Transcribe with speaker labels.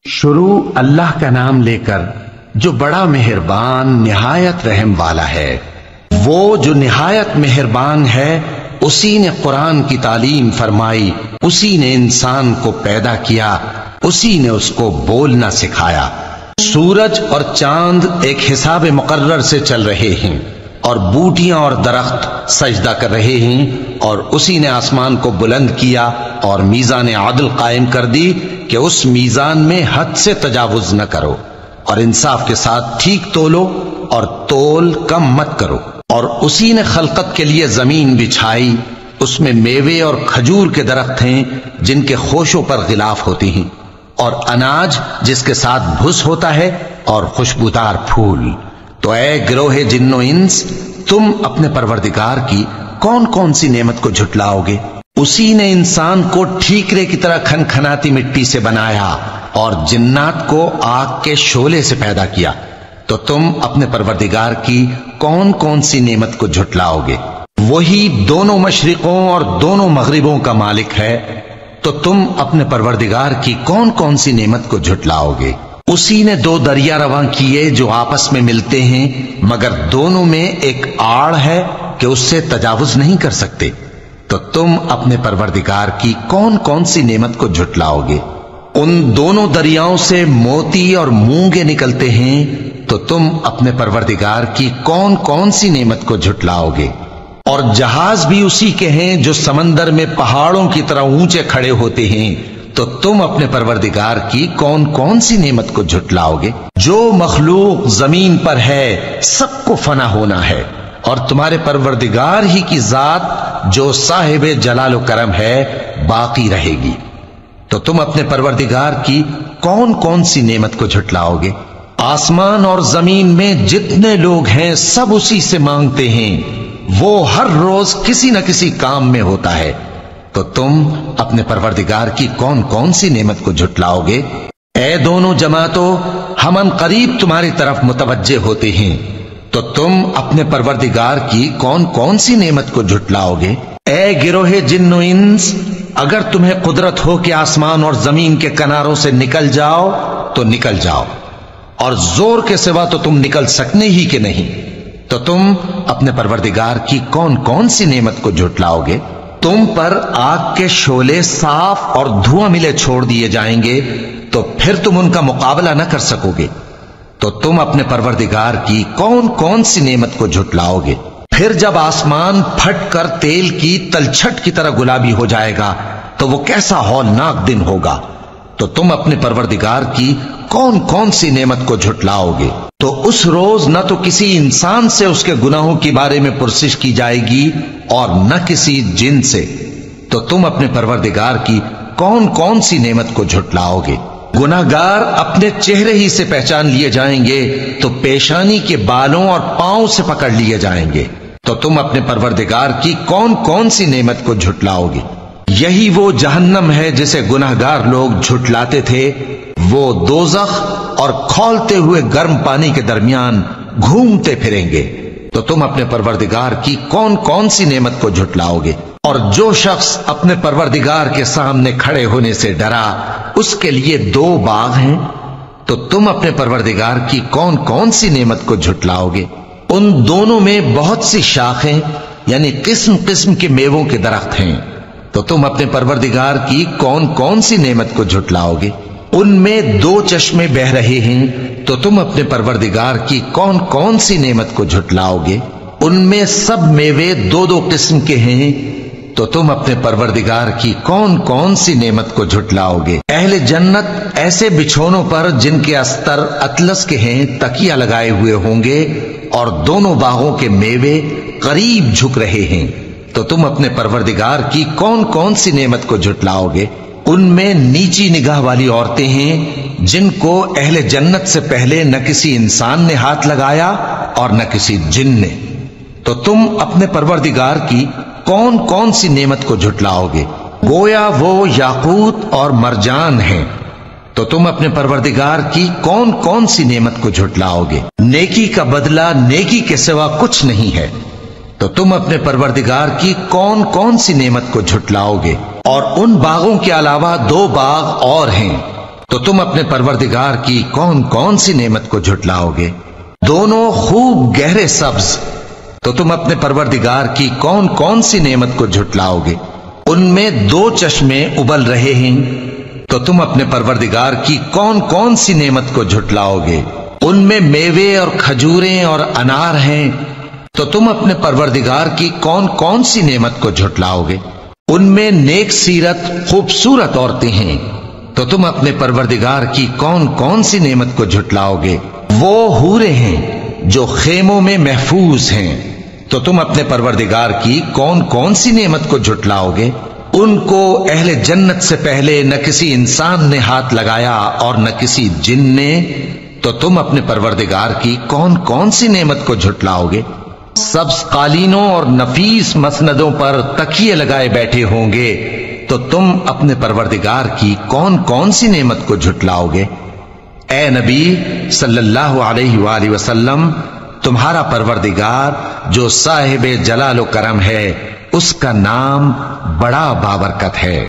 Speaker 1: شروع اللہ کا نام لے کر جو بڑا مہربان نہایت رحم والا ہے۔ وہ جو نہایت مہربان ہے اسی نے قرآن کی تعلیم فرمائی، اسی نے انسان کو پیدا کیا، اسی نے اس کو بولنا سکھایا۔ سورج اور چاند ایک حساب مقرر سے چل رہے ہیں اور بوٹیاں اور درخت سجدہ کر رہے ہیں، اور اسی نے آسمان کو بلند کیا اور میزان عدل قائم کر دی کہ اس میزان میں حد سے تجاوز نہ کرو، اور انصاف کے ساتھ ٹھیک تولو اور تول کم مت کرو۔ اور اسی نے خلقت کے لیے زمین بچھائی، اس میں میوے اور کھجور کے درخت ہیں جن کے خوشوں پر غلاف ہوتی ہیں، اور اناج جس کے ساتھ بھس ہوتا ہے، اور خوشبودار پھول۔ تو اے گروہ جن و انس، تم اپنے پروردگار کی کون کون سی نعمت کو جھٹلاؤ گے؟ اسی نے انسان کو ٹھیکرے کی طرح کھنکھناتی مٹی سے بنایا اور جنات کو آگ کے شعلے سے پیدا کیا، تو تم اپنے پروردگار کی کون کون سی نعمت کو جھٹلاؤ گے؟ وہی دونوں مشرقوں اور دونوں مغربوں کا مالک ہے، تو تم اپنے پروردگار کی کون کون سی نعمت کو جھٹلاؤ گے؟ اسی نے دو دریا رواں کیے جو آپس میں ملتے ہیں، مگر دونوں میں ایک آڑ ہے کہ اس سے تجاوز نہیں کر سکتے، تو تم اپنے پروردگار کی کون کون سی نعمت کو جھٹلاؤ گے؟ ان دونوں دریاؤں سے موتی اور مونگے نکلتے ہیں، تو تم اپنے پروردگار کی کون کون سی نعمت کو جھٹلاؤ گے؟ اور جہاز بھی اسی کے ہیں جو سمندر میں پہاڑوں کی طرح اونچے کھڑے ہوتے ہیں، تو تم اپنے پروردگار کی کون کون سی نعمت کو جھٹلاؤ گے؟ جو مخلوق زمین پر ہے سب کو فنا ہونا ہے، اور تمہارے پروردگار ہی کی ذات جو صاحب جلال و کرم ہے باقی رہے گی۔ تو تم اپنے پروردگار کی کون کون سی نعمت کو جھٹلاؤ گے؟ آسمان اور زمین میں جتنے لوگ ہیں سب اسی سے مانگتے ہیں، وہ ہر روز کسی نہ کسی کام میں ہوتا ہے، تو تم اپنے پروردگار کی کون کون سی نعمت کو جھٹلاؤ گے؟ اے دونوں جماعتوں، ہم ان قریب تمہاری طرف متوجہ ہوتے ہیں، تو تم اپنے پروردگار کی کون کون سی نعمت کو جھٹلاؤ گے؟ اے گروہ جن و انس، اگر تمہیں قدرت ہو کہ آسمان اور زمین کے کناروں سے نکل جاؤ تو نکل جاؤ، اور زور کے سوا تو تم نکل سکنے ہی کہ نہیں، تو تم اپنے پروردگار کی کون کون سی نعمت کو جھٹلاؤ گے؟ تم پر آگ کے شعلے صاف اور دھواں ملے چھوڑ دیے جائیں گے، تو پھر تم ان کا مقابلہ نہ کر سکو گے، تو تم اپنے پروردگار کی کون کون سی نعمت کو جھٹلاؤ گے؟ پھر جب آسمان پھٹ کر تیل کی تلچھٹ کی طرح گلابی ہو جائے گا تو وہ کیسا ہولناک دن ہوگا، تو تم اپنے پروردگار کی کون کون سی نعمت کو جھٹلاؤ گے؟ تو اس روز نہ تو کسی انسان سے اس کے گناہوں کے بارے میں پرسش کی جائے گی اور نہ کسی جن سے، تو تم اپنے پروردگار کی کون کون سی نعمت کو جھٹلاؤ گے؟ گناہگار اپنے چہرے ہی سے پہچان لیے جائیں گے تو پیشانی کے بالوں اور پاؤں سے پکڑ لیے جائیں گے، تو تم اپنے پروردگار کی کون کون سی نعمت کو جھٹلاؤ گے؟ یہی وہ جہنم ہے جسے گناہگار لوگ جھٹلاتے تھے، وہ دوزخ اور کھولتے ہوئے گرم پانی کے درمیان گھومتے پھریں گے، تو تم اپنے پروردگار کی کون کون سی نعمت کو جھٹلاؤ گے؟ اور جو شخص اپنے پروردگار کے سامنے کھڑے ہونے سے ڈرا اس کے لیے دو باغ ہیں، تو تم اپنے پروردگار کی کون کون سی نعمت کو جھٹلاؤ گے؟ ان دونوں میں بہت سی شاخیں یعنی قسم قسم کے میووں کے درخت ہیں، تو تم اپنے پروردگار کی کون کون سی نعمت کو جھٹلاؤ گے؟ ان میں دو چشمے بہ رہے ہیں، تو تم اپنے پروردگار کی کون کون سی نعمت کو جھٹلاؤ گے؟ ان میں سب میوے دو دو قسم کے ہیں، تو تم اپنے پروردگار کی کون کون سی نعمت کو جھٹلاؤ گے؟ اہل جنت ایسے بچھونوں پر جن کے استر اطلس کے ہیں تکیہ لگائے ہوئے ہوں گے، اور دونوں باغوں کے میوے قریب جھک رہے ہیں، تو تم اپنے پروردگار کی کون کون سی نعمت کو جھٹلاؤ گے؟ ان میں نیچی نگاہ والی عورتیں ہیں جن کو اہل جنت سے پہلے نہ کسی انسان نے ہاتھ لگایا اور نہ کسی جن نے، تو تم اپنے پروردگار کی کون کون سی نعمت کو جھٹلاؤ گے؟ گویا وہ یاقوت اور مرجان ہیں، تو تم اپنے پروردگار کی کون کون سی نعمت کو جھٹلاؤ گے؟ نیکی کا بدلہ نیکی کے سوا کچھ نہیں ہے، تو تم اپنے پروردگار کی کون کون سی نعمت کو جھٹلاؤ گے؟ اور ان باغوں کے علاوہ دو باغ اور ہیں، تو تم اپنے پروردگار کی کون کون سی نعمت کو جھٹلاؤ گے؟ دونوں خوب گہرے سبز، تو تم اپنے پروردگار کی کون کون سی نعمت کو جھٹلاؤ گے؟ ان میں 2 چشمے ابل رہے ہیں، تو تم اپنے پروردگار کی کون کون سی نعمت کو جھٹلاؤ گے؟ ان میں میوے اور کھجوریں اور انار ہیں، تو تم اپنے پروردگار کی کون کون سی نعمت کو جھٹلاؤ گے؟ ان میں نیک سیرت خوبصورت عورتیں ہیں، تو تم اپنے پروردگار کی کون کون سی نعمت کو جھٹلاؤ گے؟ وہ حوریں ہیں جو خیموں میں محفوظ ہیں، تو تم اپنے پروردگار کی کون کون سی نعمت کو جھٹلاؤ گے؟ ان کو اہل جنت سے پہلے نہ کسی انسان نے ہاتھ لگایا اور نہ کسی جن نے، تو تم اپنے پروردگار کی کون کون سی نعمت کو جھٹلاؤ گے؟ سبز قالینوں اور نفیس مسندوں پر تکیے لگائے بیٹھے ہوں گے، تو تم اپنے پروردگار کی کون کون سی نعمت کو جھٹلاؤ گے؟ اے نبی صلی اللہ علیہ وآلہ وسلم، تمہارا پروردگار جو صاحب جلال و کرم ہے، اس کا نام بڑا بابرکت ہے۔